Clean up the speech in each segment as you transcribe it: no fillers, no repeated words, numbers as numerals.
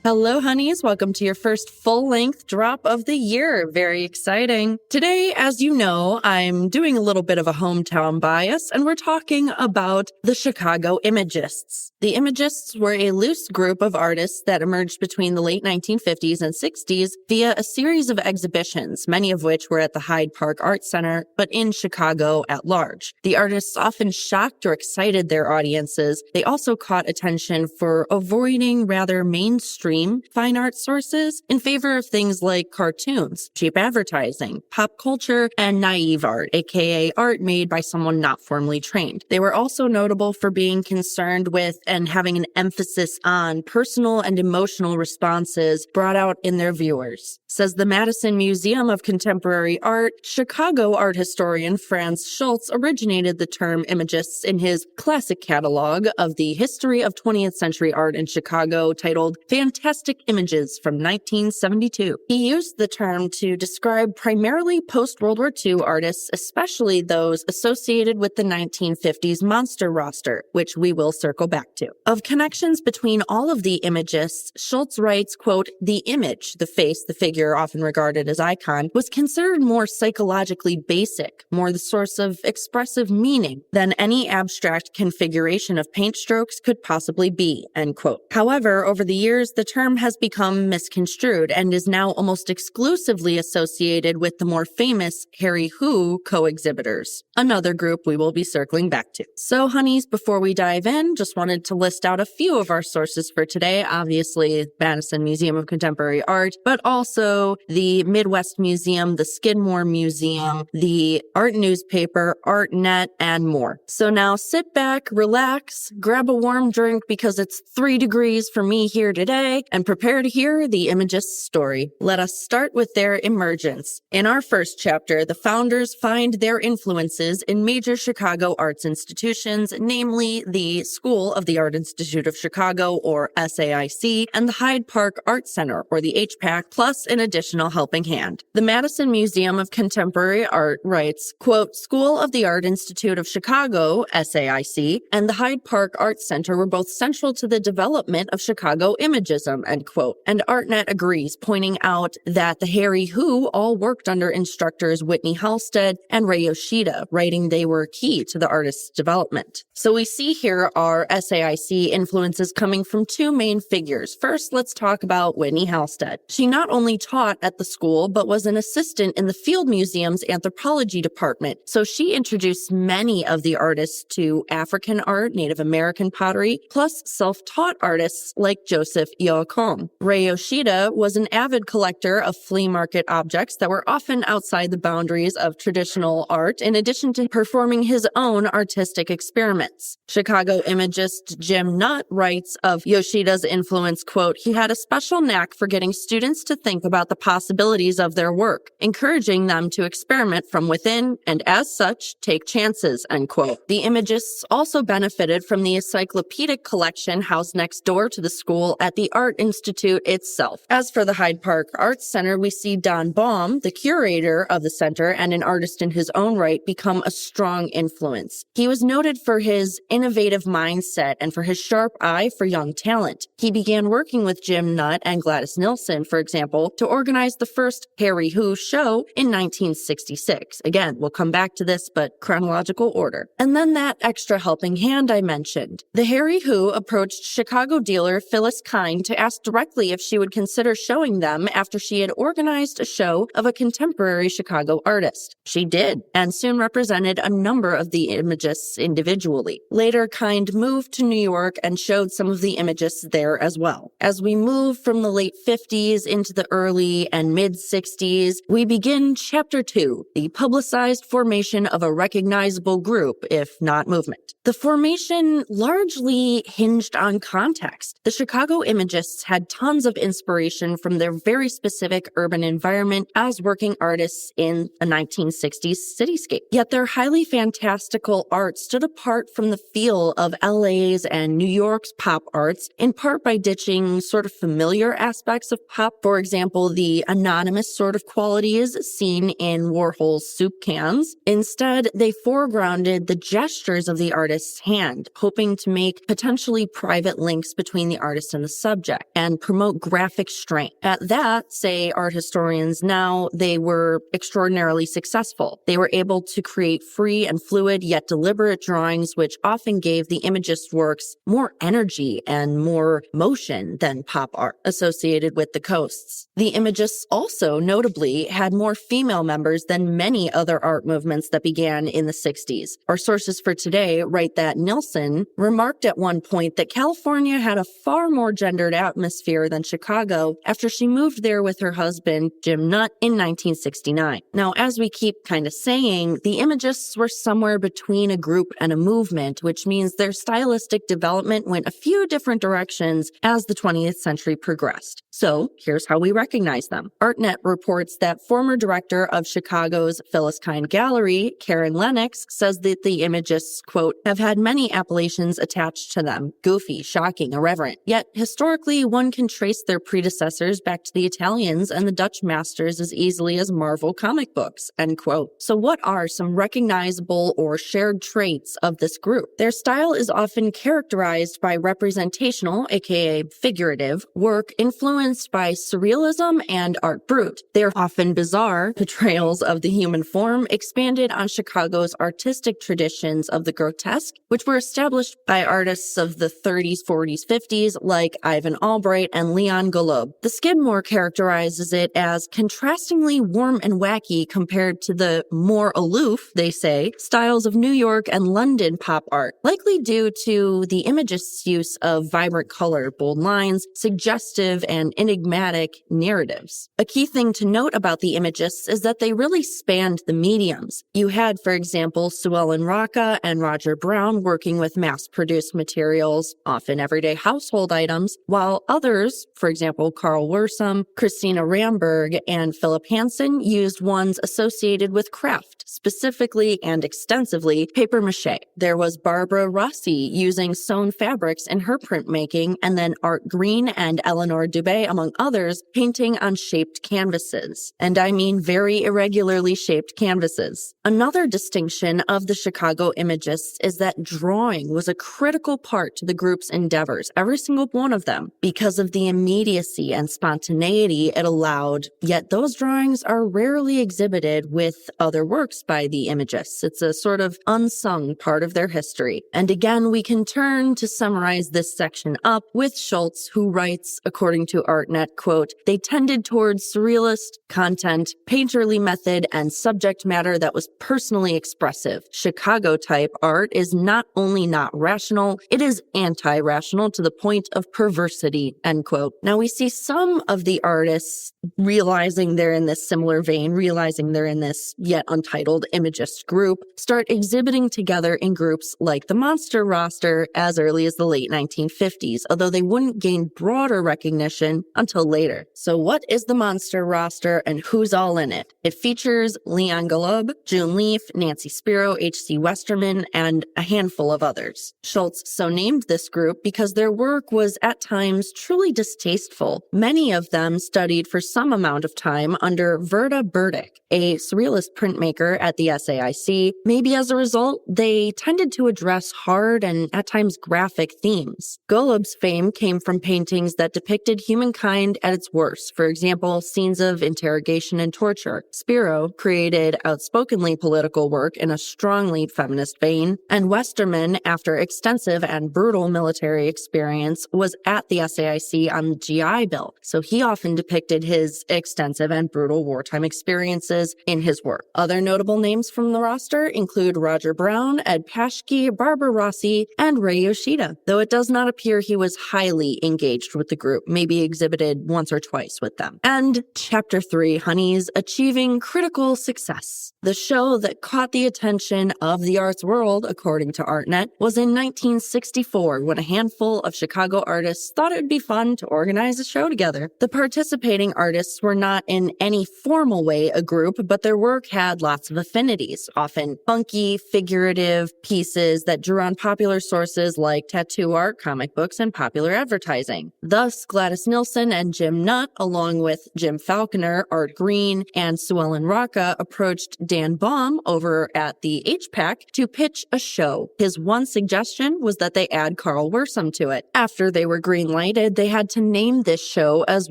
Hello, honeys. Welcome to your first full-length drop of the year. Very exciting. Today, as you know, I'm doing a little bit of a hometown bias, and we're talking about the Chicago Imagists. The Imagists were a loose group of artists that emerged between the late 1950s and 60s via a series of exhibitions, many of which were at the Hyde Park Art Center, but in Chicago at large. The artists often shocked or excited their audiences. They also caught attention for avoiding rather mainstream fine art sources in favor of things like cartoons, cheap advertising, pop culture, and naive art, aka art made by someone not formally trained. They were also notable for being concerned with and having an emphasis on personal and emotional responses brought out in their viewers. Says the Madison Museum of Contemporary Art, Chicago art historian Franz Schultz originated the term Imagists in his classic catalog of the history of 20th century art in Chicago titled Fantastic Images from 1972. He used the term to describe primarily post-World War II artists, especially those associated with the 1950s monster roster, which we will circle back to. Of connections between all of the Imagists, Schultz writes, quote, "The image, the face, the figure, often regarded as icon, was considered more psychologically basic, more the source of expressive meaning than any abstract configuration of paint strokes could possibly be," end quote. However, over the years, the term has become misconstrued and is now almost exclusively associated with the more famous Harry Who co-exhibitors, another group we will be circling back to. So, honeys, before we dive in, just wanted to list out a few of our sources for today. Obviously, Madison Museum of Contemporary Art, but also the Midwest Museum, the Skidmore Museum, the art newspaper, ArtNet, and more. So now sit back, relax, grab a warm drink because it's 3 degrees for me here today, and prepare to hear the Imagists' story. Let us start with their emergence. In our first chapter, the founders find their influences in major Chicago arts institutions, namely the School of the Art Institute of Chicago, or SAIC, and the Hyde Park Art Center, or the HPAC, plus an additional helping hand. The Madison Museum of Contemporary Art writes, quote, "School of the Art Institute of Chicago, SAIC, and the Hyde Park Art Center were both central to the development of Chicago Imagism," end quote. And ArtNet agrees, pointing out that the Harry Who all worked under instructors Whitney Halstead and Ray Yoshida, writing they were key to the artist's development. So we see here our SAIC influences coming from 2 main figures. First, let's talk about Whitney Halstead. She not only taught at the school, but was an assistant in the Field Museum's anthropology department. So she introduced many of the artists to African art, Native American pottery, plus self-taught artists like Joseph Iowakong. Ray Yoshida was an avid collector of flea market objects that were often outside the boundaries of traditional art, in addition to performing his own artistic experiments. Chicago Imagist Jim Nutt writes of Yoshida's influence, quote, "He had a special knack for getting students to think about the possibilities of their work, encouraging them to experiment from within and as such take chances," end quote. The Imagists also benefited from the encyclopedic collection housed next door to the school at the Art Institute itself. As for the Hyde Park Arts Center, we see Don Baum, the curator of the center and an artist in his own right, become a strong influence. He was noted for his innovative mindset and for his sharp eye for young talent. He began working with Jim Nutt and Gladys Nilsson, for example, to organize the first Harry Who show in 1966. Again, we'll come back to this, but chronological order. And then that extra helping hand I mentioned. The Harry Who approached Chicago dealer Phyllis Kine to ask directly if she would consider showing them after she had organized a show of a contemporary Chicago artist. She did, and soon represented a number of the Imagists individually. Later, Kine moved to New York and showed some of the Imagists there as well. As we move from the late 50s into the early and mid-60s, we begin Chapter 2, the publicized formation of a recognizable group, if not movement. The formation largely hinged on context. The Chicago Imagists had tons of inspiration from their very specific urban environment as working artists in a 1960s cityscape. Yet their highly fantastical art stood apart from the feel of LA's and New York's pop arts, in part by ditching sort of familiar aspects of pop. For example, example, the anonymous sort of qualities seen in Warhol's soup cans. Instead, they foregrounded the gestures of the artist's hand, hoping to make potentially private links between the artist and the subject and promote graphic strength. At that, say art historians now, they were extraordinarily successful. They were able to create free and fluid yet deliberate drawings, which often gave the Imagist works more energy and more motion than pop art associated with the coasts. The Imagists also notably had more female members than many other art movements that began in the 60s. Our sources for today write that Nilsson remarked at one point that California had a far more gendered atmosphere than Chicago after she moved there with her husband, Jim Nutt, in 1969. Now, as we keep kind of saying, the Imagists were somewhere between a group and a movement, which means their stylistic development went a few different directions as the 20th century progressed. So here's how we recognize them. ArtNet reports that former director of Chicago's Phyllis Kind Gallery, Karen Lennox, says that the Imagists, quote, have had many appellations attached to them: goofy, shocking, irreverent. Yet historically, one can trace their predecessors back to the Italians and the Dutch masters as easily as Marvel comic books, end quote. So what are some recognizable or shared traits of this group? Their style is often characterized by representational, aka figurative, work influenced by surrealism and art brut. They're often bizarre portrayals of the human form, expanded on Chicago's artistic traditions of the grotesque, which were established by artists of the 30s, 40s, 50s like Ivan Albright and Leon Golub. The Skidmore characterizes it as contrastingly warm and wacky compared to the more aloof, they say, styles of New York and London pop art, likely due to the Imagists' use of vibrant color, bold lines, suggestive and enigmatic narratives. A key thing to note about the Imagists is that they really spanned the mediums. You had, for example, Sue Ellen Rocca and Roger Brown working with mass-produced materials, often everyday household items, while others, for example, Carl Wersum, Christina Ramberg, and Philip Hansen, used ones associated with craft, specifically and extensively papier-mâché. There was Barbara Rossi using sewn fabrics in her printmaking, and then Art Green and Eleanor Dubé, among others, painting on shaped canvases. And I mean very irregularly shaped canvases. Another distinction of the Chicago Imagists is that drawing was a critical part to the group's endeavors, every single one of them, because of the immediacy and spontaneity it allowed, yet those drawings are rarely exhibited with other works by the Imagists. It's a sort of unsung part of their history. And again, we can turn to summarize this section up with Schultz, who writes, according to ArtNet, quote, they tended towards surrealist content, painterly method, and subject matter that was personally expressive. Chicago-type art is not only not rational, it is anti-rational to the point of perversity, end quote. Now we see some of the artists realizing they're in this similar vein, realizing they're in this yet untitled Imagist group, start exhibiting together in groups like the Monster Roster as early as the late 1950s, although they wouldn't gain broader recognition until later. So what is the Monster Roster and who's all in it? It features Leon Golub, June Leaf, Nancy Spiro, H.C. Westerman, and a handful of others. Schultz so named this group because their work was at times truly distasteful. Many of them studied for some amount of time under Verda Burdick, a surrealist printmaker at the SAIC. Maybe as a result, they tended to address hard and at times graphic themes. Golub's fame came from paintings that depicted humankind at its worst, for example, scenes of interrogation and torture. Spiro created outspokenly political work in a strongly feminist vein, and Westerman, after extensive and brutal military experience, was at the SAIC on the GI Bill, so he often depicted his extensive and brutal wartime experiences in his work. Other notable names from the roster include Roger Brown, Ed Paschke, Barbara Rossi, and Ray Yoshida, though it does not appear he was highly engaged with the group, maybe exhibited once or twice with them. And Chapter 3, honeys, achieving critical success. The show that caught the attention of the arts world, according to ArtNet, was in 1964 when a handful of Chicago artists thought it would be fun to organize a show together. The participating artists were not in any formal way a group, but their work had lots of affinities, often funky, figurative pieces that drew on popular sources like tattoo art, comic books, and popular advertising. Thus, Gladys Nilsson and Jim Nutt, along along with Jim Falconer, Art Green, and Sue Ellen Rocca, approached Dan Baum over at the HPAC to pitch a show. His one suggestion was that they add Carl Wirsum to it. After they were green-lighted, they had to name this show as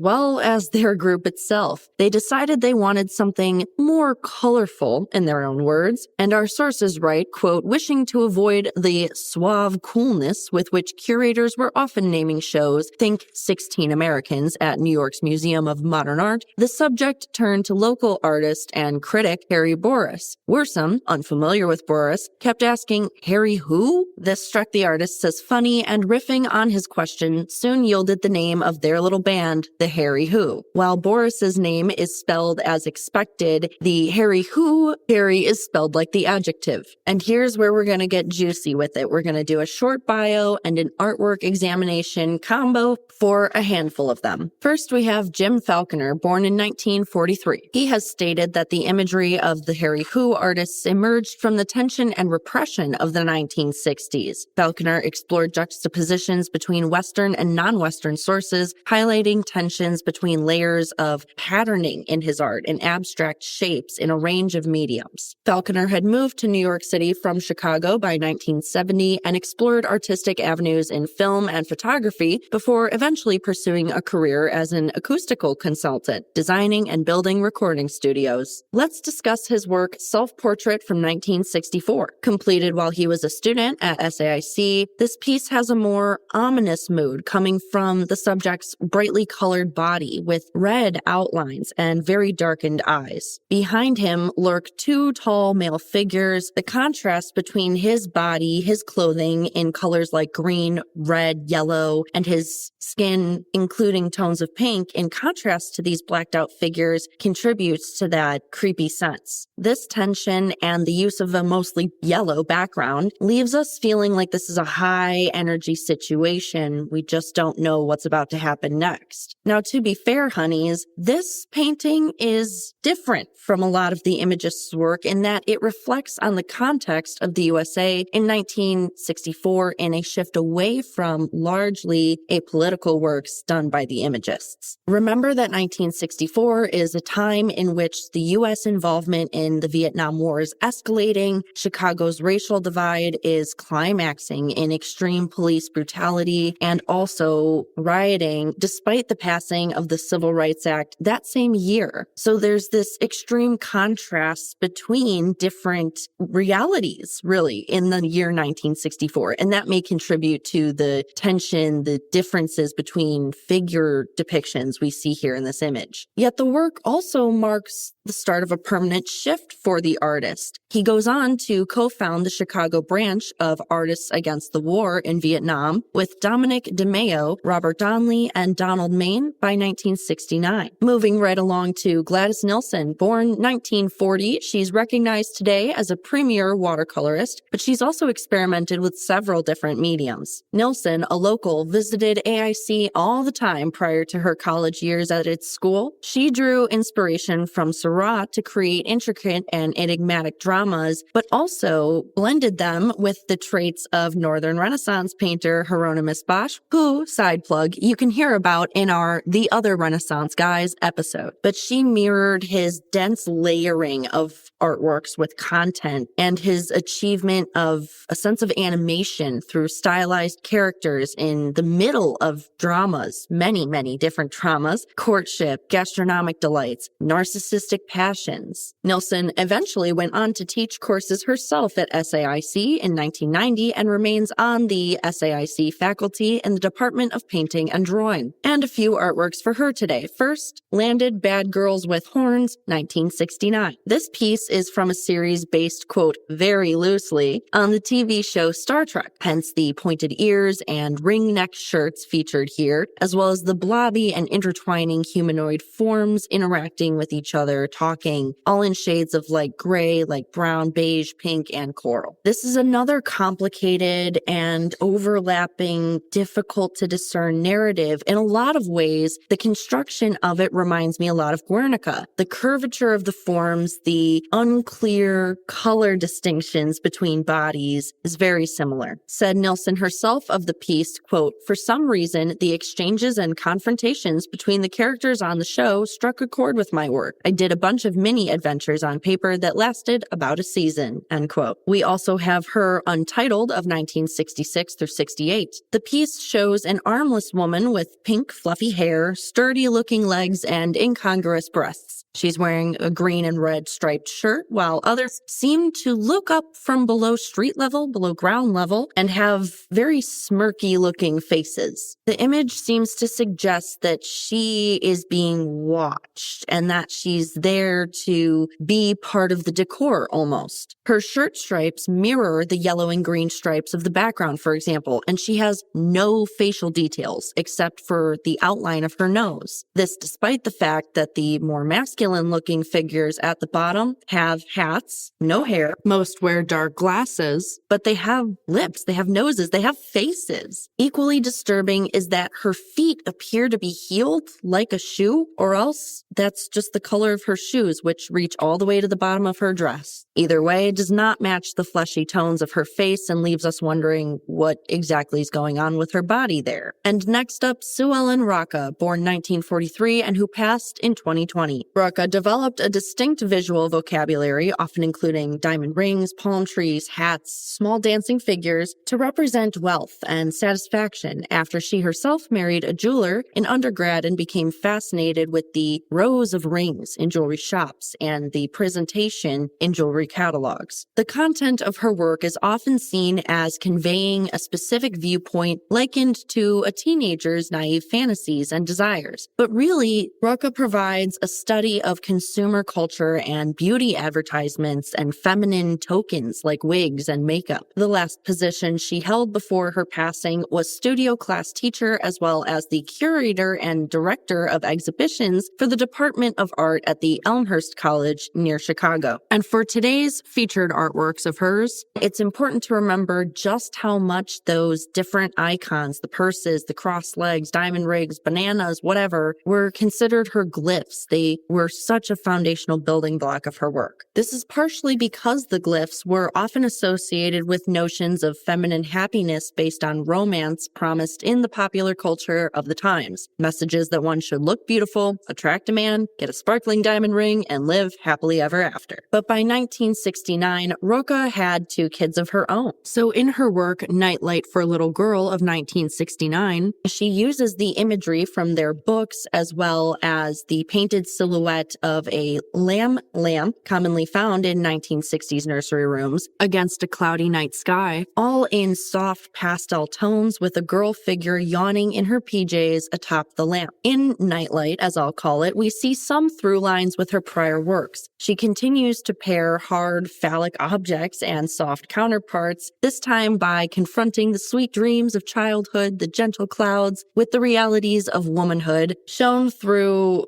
well as their group itself. They decided they wanted something more colorful, in their own words, and our sources write, quote, wishing to avoid the suave coolness with which curators were often naming shows, think 16 Americans at New York's Museum of Modern Art, the subject turned to local artist and critic Harry Boris. Wirsum, unfamiliar with Boris, kept asking, Harry who? This struck the artists as funny, and riffing on his question soon yielded the name of their little band, the Harry Who. While Boris's name is spelled as expected, the Harry Who, Harry is spelled like the adjective. And here's where we're going to get juicy with it. We're going to do a short bio and an artwork examination combo for a handful of them. First, we have Jim Falconer, born in 1943. He has stated that the imagery of the Harry Who artists emerged from the tension and repression of the 1960s. Falconer explored juxtapositions between Western and non-Western sources, highlighting tensions between layers of patterning in his art and abstract shapes in a range of mediums. Falconer had moved to New York City from Chicago by 1970 and explored artistic avenues in film and photography before eventually pursuing a career as an acoustical consultant, designing and building recording studios. Let's discuss his work Self-Portrait from 1964. Completed while he was a student at SAIC, this piece has a more ominous mood coming from the subject's brightly colored body with red outlines and very darkened eyes. Behind him lurk two tall male figures. The contrast between his body, his clothing in colors like green, red, yellow, and his skin, including tones of pink, in contrast to these blacked out figures, contributes to that creepy sense. This tension and the use of a mostly yellow background leaves us feeling like this is a high energy situation. We just don't know what's about to happen next. Now, to be fair, honeys, this painting is different from a lot of the Imagists' work in that it reflects on the context of the USA in 1964 in a shift away from largely apolitical works done by the Imagists. Remember that 1964 is a time in which the U.S. involvement in the Vietnam War is escalating, Chicago's racial divide is climaxing in extreme police brutality and also rioting, despite the passing of the Civil Rights Act that same year. So there's this extreme contrast between different realities, really, in the year 1964. And that may contribute to the tension, the differences between figure depictions we see here in this image. Yet the work also marks the start of a permanent shift for the artist. He goes on to co-found the Chicago branch of Artists Against the War in Vietnam with Dominic DeMeo, Robert Donnelly, and Donald Mayne by 1969. Moving right along to Gladys Nilsson, born 1940, she's recognized today as a premier watercolorist, but she's also experimented with several different mediums. Nilsson, a local, visited AIC all the time prior to her college years at its school. She drew inspiration from Seurat to create intricate and enigmatic dramas, but also blended them with the traits of Northern Renaissance painter Hieronymus Bosch, who, side plug, you can hear about in our The Other Renaissance Guys episode. But she mirrored his dense layering of artworks with content and his achievement of a sense of animation through stylized characters in the middle of dramas, many, many different dramas, courtship, gastronomic delights, narcissistic passions. Nilsson eventually went on to teach courses herself at SAIC in 1990 and remains on the SAIC faculty in the Department of Painting and Drawing. And a few artworks for her today. First, Landed Bad Girls with Horns, 1969. This piece is from a series based, quote, very loosely on the TV show Star Trek, hence the pointed ears and ring neck shirts featured here, as well as the blobby and intertwining humanoid forms interacting with each other, talking, all in shades of light gray, like brown, beige, pink, and coral. This is another complicated and overlapping, difficult to discern narrative. In a lot of ways, the construction of it reminds me a lot of Guernica. The curvature of the forms, the unclear color distinctions between bodies is very similar. Said Nilsson herself of the piece, quote, for some reason, the exchanges and confrontations between between the characters on the show struck a chord with my work. I did a bunch of mini adventures on paper that lasted about a season, end quote. We also have her Untitled of 1966 through 68. The piece shows an armless woman with pink fluffy hair, sturdy-looking legs, and incongruous breasts. She's wearing a green and red striped shirt, while others seem to look up from below street level, below ground level, and have very smirky-looking faces. The image seems to suggest that she is being watched and that she's there to be part of the decor almost. Her shirt stripes mirror the yellow and green stripes of the background, for example, and she has no facial details except for the outline of her nose. This despite the fact that the more masculine-looking figures at the bottom have hats, no hair, most wear dark glasses, but they have lips, they have noses, they have faces. Equally disturbing is that her feet appear to be heeled like a shoe, or else that's just the color of her shoes, which reach all the way to the bottom of her dress. Either way, it does not match the fleshy tones of her face and leaves us wondering what exactly is going on with her body there. And next up, Sue Ellen Rocca, born 1943 and who passed in 2020. Rocca developed a distinct visual vocabulary, often including diamond rings, palm trees, hats, small dancing figures, to represent wealth and satisfaction after she herself married a jeweler in undergrad and became fascinated with the rows of rings in jewelry shops and the presentation in jewelry catalogs. The content of her work is often seen as conveying a specific viewpoint likened to a teenager's naive fantasies and desires. But really, Rocca provides a study of consumer culture and beauty advertisements and feminine tokens like wigs and makeup. The last position she held before her passing was studio class teacher as well as the curator and director of exhibitions for the Department of Art at the Elmhurst College near Chicago. And for today's featured artworks of hers, it's important to remember just how much those different icons, the purses, the crossed legs, diamond rings, bananas, whatever, were considered her glyphs. They were such a foundational building block of her work. This is partially because the glyphs were often associated with notions of feminine happiness based on romance promised in the popular culture of the times. Messages that one should look beautiful, attract a man, get a sparkling diamond ring, and live happily ever after. But by 1969, Rocca had 2 kids of her own. So in her work, Nightlight for a Little Girl of 1969, she uses the imagery from their books as well as the painted silhouette of a lamp commonly found in 1960s nursery rooms against a cloudy night sky, all in soft pastel tones with a girl figure yawning in her PJs atop the lamp. In Nightlight, as I'll call it, we see some through lines with her prior works. She continues to pair hard phallic objects and soft counterparts, this time by confronting the sweet dreams of childhood, the gentle clouds, with the realities of womanhood, shown through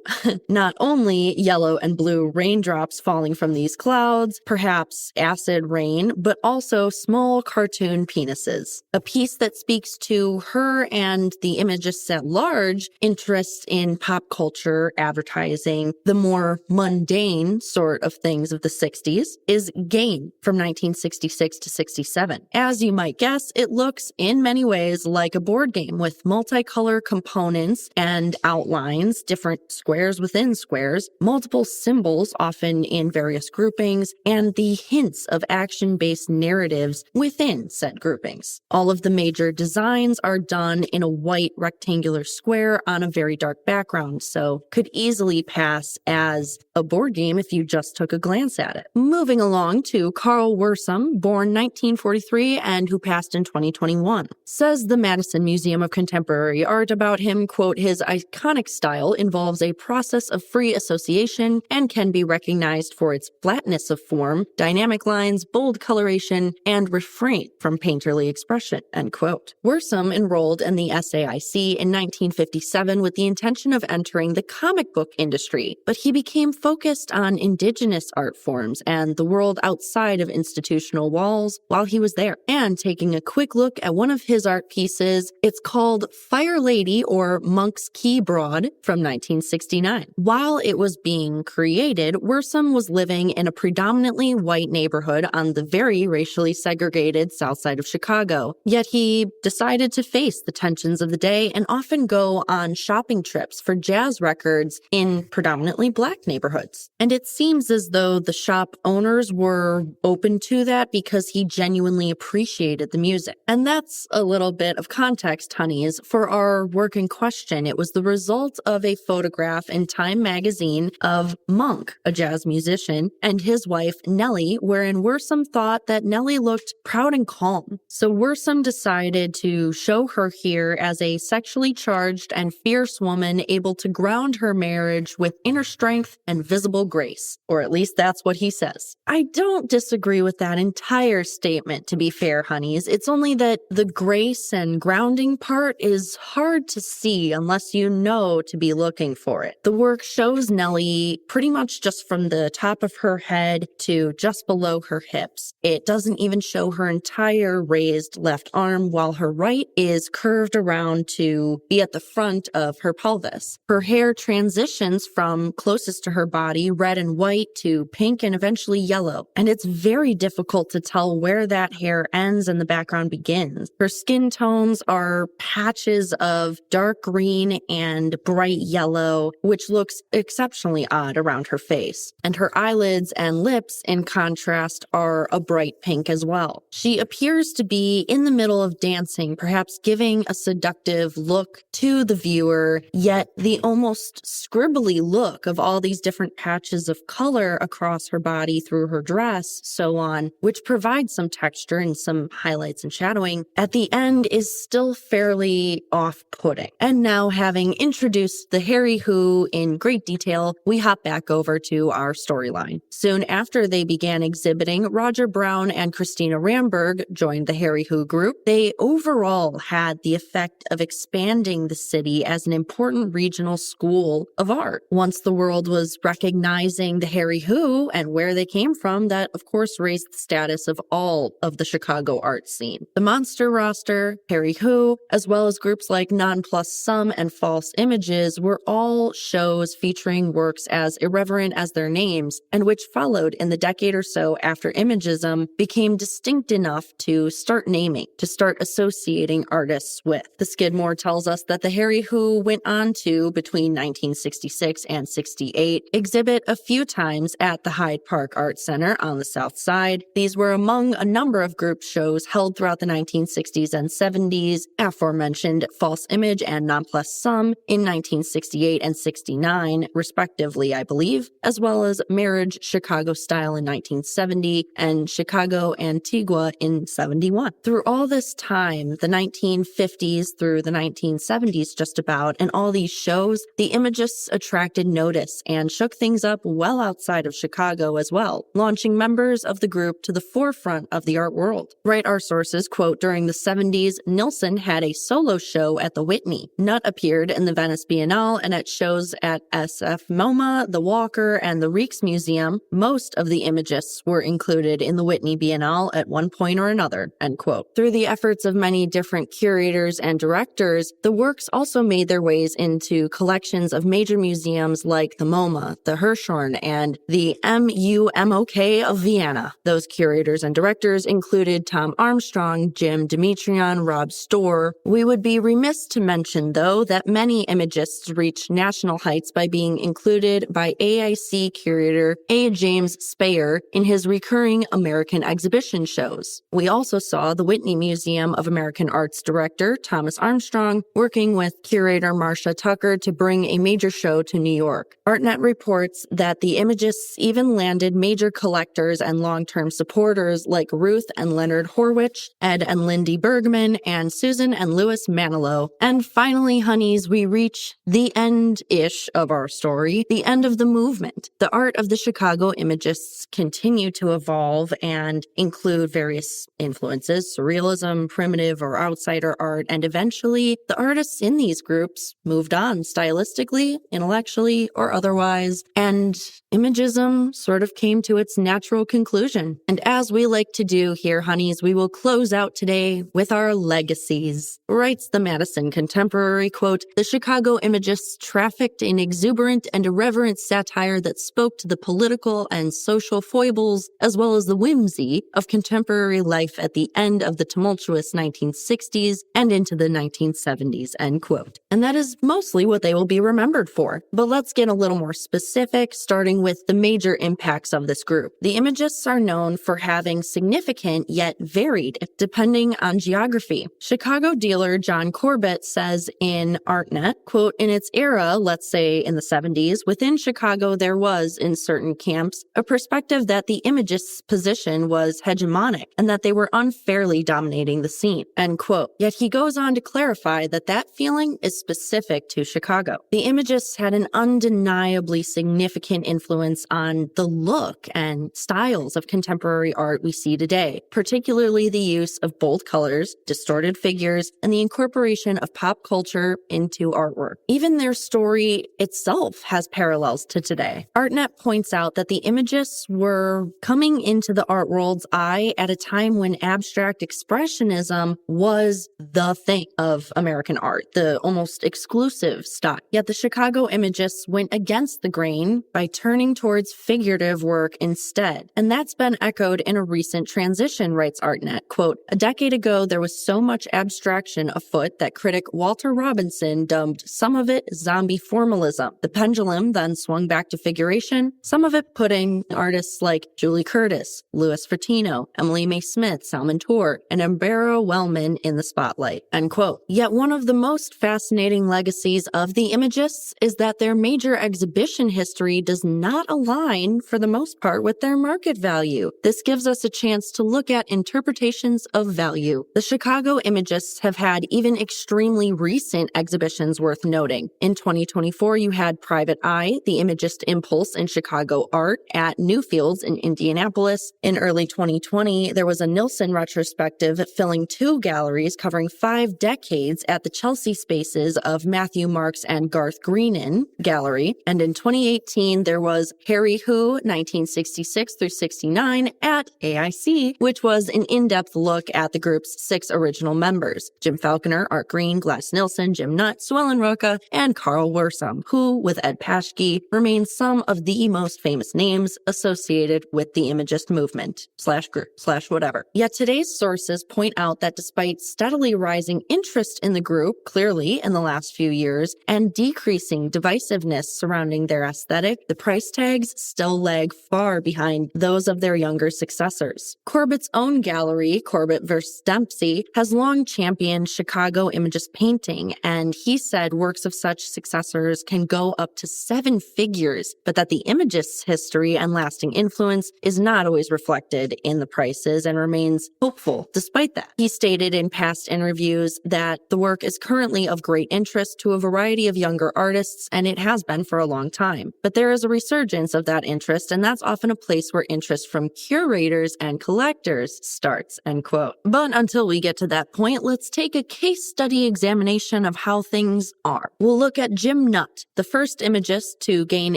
not only yellow and blue raindrops falling from these clouds, perhaps acid rain, but also small cartoon penises. A piece that speaks to her and the Imagists at large interest in pop culture, advertising, the more mundane sort of things of the 60s, is Game from 1966 to 67. As you might guess, it looks in many ways like a board game with multicolor components and outlines, different squares within squares, multiple symbols often in various groupings, and the hints of action-based narratives within said groupings. All of the major designs are done in a white rectangular square on a very dark background, so could easily pass as a board game if you just took a glance at it. Moving along to Carl Wirsum, born 1943 and who passed in 2021. Says the Madison Museum of Contemporary Art about him, quote, his iconic style involves a process of free association and can be recognized for its flatness of form, dynamic lines, bold coloration, and refrain from painterly expression, end quote. Wirsum enrolled in the SAIC in 1957 with the intention of entering the comic book industry, but he became focused on indigenous art forms and the world outside of institutional walls while he was there. And taking a quick look at one of his art pieces, it's called Fire Lady or Monk's Key Broad from 1969. While it was being created, Wirsum was living in a predominantly white neighborhood on the very racially segregated south side of Chicago. Yet he decided to face the tensions of the day and often go on shopping shopping trips for jazz records in predominantly Black neighborhoods. And it seems as though the shop owners were open to that because he genuinely appreciated the music. And that's a little bit of context, honeys, for our work in question. It was the result of a photograph in Time magazine of Monk, a jazz musician, and his wife, Nellie, wherein Worsom thought that Nellie looked proud and calm. So Worsom decided to show her here as a sexually charged and fierce woman able to ground her marriage with inner strength and visible grace. Or at least that's what he says. I don't disagree with that entire statement, to be fair, honeys. It's only that the grace and grounding part is hard to see unless you know to be looking for it. The work shows Nellie pretty much just from the top of her head to just below her hips. It doesn't even show her entire raised left arm, while her right is curved around to be at the front of her pelvis. Her hair transitions from closest to her body, red and white, to pink and eventually yellow. And it's very difficult to tell where that hair ends and the background begins. Her skin tones are patches of dark green and bright yellow, which looks exceptionally odd around her face. And her eyelids and lips, in contrast, are a bright pink as well. She appears to be in the middle of dancing, perhaps giving a seductive look to the viewer, yet the almost scribbly look of all these different patches of color across her body through her dress, so on, which provides some texture and some highlights and shadowing, at the end is still fairly off-putting. And now, having introduced the Harry Who in great detail, we hop back over to our storyline. Soon after they began exhibiting, Roger Brown and Christina Ramberg joined the Harry Who group. They overall had the effect of expanding the city as an important regional school of art. Once the world was recognizing the Harry Who and where they came from, that of course raised the status of all of the Chicago art scene. The Monster roster, Harry Who, as well as groups like Non Plus Sum and False Images were all shows featuring works as irreverent as their names, and which followed in the decade or so after Imagism became distinct enough to start naming, to start associating artists with. The Skidmore tells us that the Harry Who went on to, between 1966 and 68, exhibit a few times at the Hyde Park Art Center on the South Side. These were among a number of group shows held throughout the 1960s and 70s, aforementioned False Image and Non Plus Sum in 1968 and 69, respectively, I believe, as well as Marriage Chicago Style in 1970 and Chicago Antigua in 71. Through all this time, the 1950s through the 1970s just about, and all these shows, the Imagists attracted notice and shook things up well outside of Chicago as well, launching members of the group to the forefront of the art world. Write our sources, quote, during the 70s, Nilsson had a solo show at the Whitney. Nutt appeared in the Venice Biennale and at shows at SF MoMA, the Walker, and the Rijksmuseum. Most of the Imagists were included in the Whitney Biennale at one point or another, end quote. Through the efforts of many different curators and directors, the works also made their ways into collections of major museums like the MoMA, the Hirshhorn, and the MUMOK of Vienna. Those curators and directors included Tom Armstrong, Jim Demetrion, Rob Storr. We would be remiss to mention, though, that many Imagists reached national heights by being included by AIC curator A. James Speyer in his recurring American exhibition shows. We also saw the Whitney Museum of American Art's director, Thomas Armstrong, working with curator Marcia Tucker to bring a major show to New York. ArtNet reports that the Imagists even landed major collectors and long-term supporters like Ruth and Leonard Horwich, Ed and Lindy Bergman, and Susan and Louis Manilow. And finally, honeys, we reach the end-ish of our story, the end of the movement. The art of the Chicago Imagists continue to evolve and include various influences, surrealism, primitive or outsider art, and eventually the artists in these groups moved on stylistically, intellectually, or otherwise, and Imagism sort of came to its natural conclusion. And as we like to do here, honeys, we will close out today with our legacies. Writes the Madison Contemporary, quote, "The Chicago Imagists trafficked in exuberant and irreverent satire that spoke to the political and social foibles as well as the whimsy of contemporary life at the end of the tumultuous 1960s and into the 1970s," end quote. And that that is mostly what they will be remembered for. But let's get a little more specific, starting with the major impacts of this group. The Imagists are known for having significant yet varied, depending on geography. Chicago dealer John Corbett says in ArtNet, quote, in its era, let's say in the 70s, within Chicago there was, in certain camps, a perspective that the Imagists' position was hegemonic and that they were unfairly dominating the scene, end quote. Yet he goes on to clarify that that feeling is specific to Chicago. The Imagists had an undeniably significant influence on the look and styles of contemporary art we see today, particularly the use of bold colors, distorted figures, and the incorporation of pop culture into artwork. Even their story itself has parallels to today. ArtNet points out that the Imagists were coming into the art world's eye at a time when abstract expressionism was the thing of American art, the almost exclusive style. Yet the Chicago Imagists went against the grain by turning towards figurative work instead. And that's been echoed in a recent transition, writes ArtNet. Quote, a decade ago, there was so much abstraction afoot that critic Walter Robinson dubbed some of it zombie formalism. The pendulum then swung back to figuration, some of it putting artists like Julie Curtis, Louis Fertino, Emily May Smith, Salman Tour, and Ambero Wellman in the spotlight, end quote. Yet one of the most fascinating legacies of the Imagists is that their major exhibition history does not align, for the most part, with their market value. This gives us a chance to look at interpretations of value. The Chicago Imagists have had even extremely recent exhibitions worth noting. In 2024, you had Private Eye, the Imagist Impulse in Chicago Art at Newfields in Indianapolis. In early 2020, there was a Nilsson retrospective filling 2 galleries covering 5 decades at the Chelsea spaces of Matthew Marks and Garth Greenan Gallery. And in 2018, there was Harry Who, 1966 through 69 at AIC, which was an in-depth look at the group's 6 original members: Jim Falconer, Art Green, Glass Nilsson, Jim Nutt, Swellen Roca, and Carl Wirsum, who, with Ed Paschke, remain some of the most famous names associated with the Imagist movement, /group, /whatever. Yet today's sources point out that despite steadily rising interest in the group, clearly in the last few years, and decreasing divisiveness surrounding their aesthetic, the price tags still lag far behind those of their younger successors. Corbett's own gallery, Corbett vs. Dempsey, has long championed Chicago Imagist painting, and he said works of such successors can go up to 7 figures, but that the Imagist's history and lasting influence is not always reflected in the prices and remains hopeful despite that. He stated in past interviews that the work is currently of great interest to a variety of younger artists, and it has been for a long time. But there is a resurgence of that interest, and that's often a place where interest from curators and collectors starts, end quote. But until we get to that point, let's take a case study examination of how things are. We'll look at Jim Nutt, the first Imagist to gain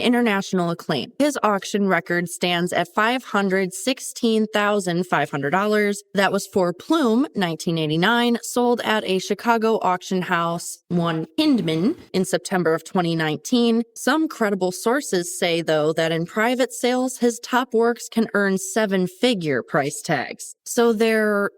international acclaim. His auction record stands at $516,500. That was for Plume, 1989, sold at a Chicago auction house, one Hindman, in September of 2019. Some credible sources say, though, that in private sales, his top works can earn 7-figure price tags. So their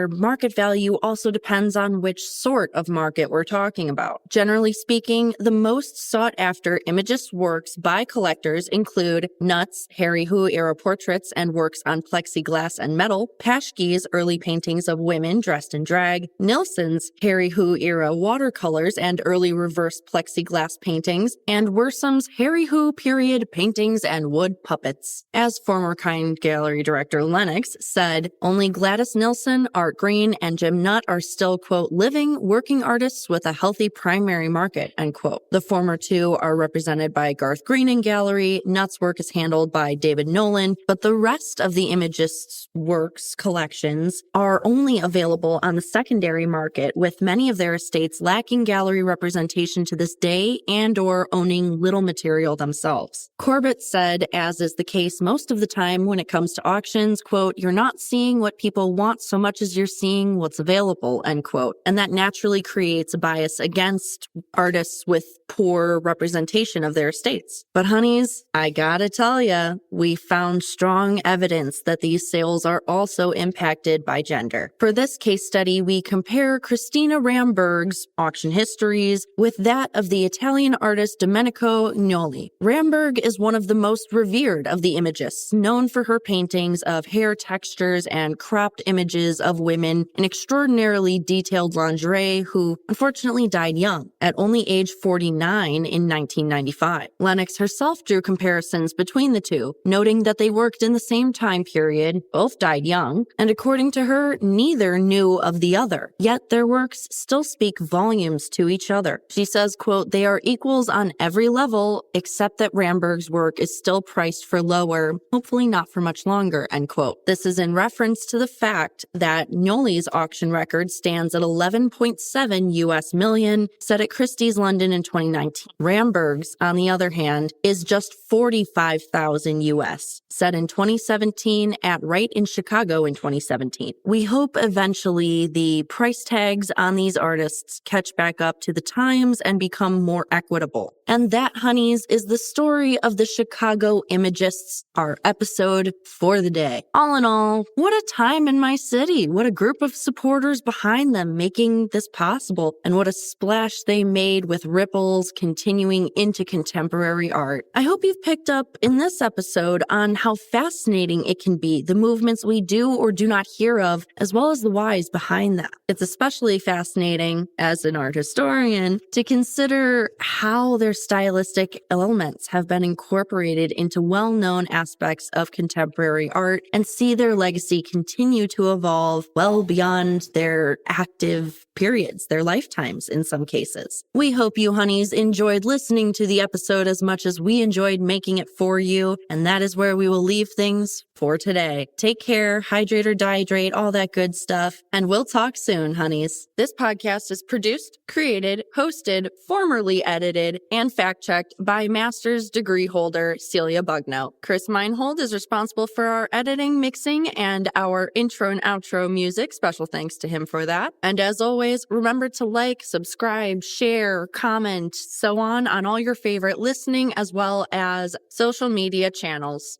market value also depends on which sort of market we're talking about. Generally speaking, the most sought-after Imagist works by collectors include Nutt's Harry Who era portraits and works on plexiglass and metal, Paschke's early paintings of women dressed in drag, Nilsson's Harry Who era watercolors and early reverse plexiglass paintings, and Wirsum's Harry Who period paintings and wood puppets. As former Kind Gallery director Lennox said, only Gladys Nilsson, Art Green, and Jim Nutt are still, quote, living, working artists with a healthy primary market, end quote. The former 2 are represented by Garth Greenan Gallery. Nutt's work is handled by David Nolan, but the rest of the Imagist's works collections are only available on the secondary market, with many of their estates lacking gallery representation to this day and or owning little material themselves. Corbett said, as is the case most of the time when it comes to auctions, quote, you're not seeing what people want so much as you're seeing what's available, end quote. And that naturally creates a bias against artists with poor representation of their estates. But honeys, I gotta tell ya, we found strong evidence that these sales are also impacted by gender. For this case study, we compare Christina Ramberg's auction auction histories with that of the Italian artist Domenico Gnoli. Ramberg is one of the most revered of the Imagists, known for her paintings of hair textures and cropped images of women in extraordinarily detailed lingerie who unfortunately died young, at only age 49 in 1995. Lennox herself drew comparisons between the two, noting that they worked in the same time period, both died young, and according to her, neither knew of the other. Yet their works still speak volumes to each other. She says, quote, "They are equals on every level, except that Ramberg's work is still priced for lower, hopefully not for much longer," end quote. This is in reference to the fact that Gnoli's auction record stands at 11.7 US million, set at Christie's London in 2019. Ramberg's, on the other hand, is just 45,000 US, set in 2017 at Right in Chicago in 2017. We hope eventually the price tags on these artists catch back up to the times and become more equitable. And that, honeys, is the story of the Chicago Imagists, our episode for the day. All in all, what a time in my city. What a group of supporters behind them making this possible. And what a splash they made with ripples continuing into contemporary art. I hope you've picked up in this episode on how fascinating it can be, the movements we do or do not hear of, as well as the whys behind that. It's especially fascinating, as an art historian, to consider how their stylistic elements have been incorporated into well-known aspects of contemporary art and see their legacy continue to evolve well beyond their active periods, their lifetimes in some cases. We hope you honeys enjoyed listening to the episode as much as we enjoyed making it for you, and that is where we will leave things for today. Take care, hydrate or dehydrate, all that good stuff, and we'll talk soon, honeys. This podcast is produced, created, hosted, formerly edited, and fact-checked by master's degree holder Celia Bugno. Chris Meinhold is responsible for our editing, mixing, and our intro and outro music. Special thanks to him for that. And as always, remember to like, subscribe, share, comment, so on all your favorite listening as well as social media channels.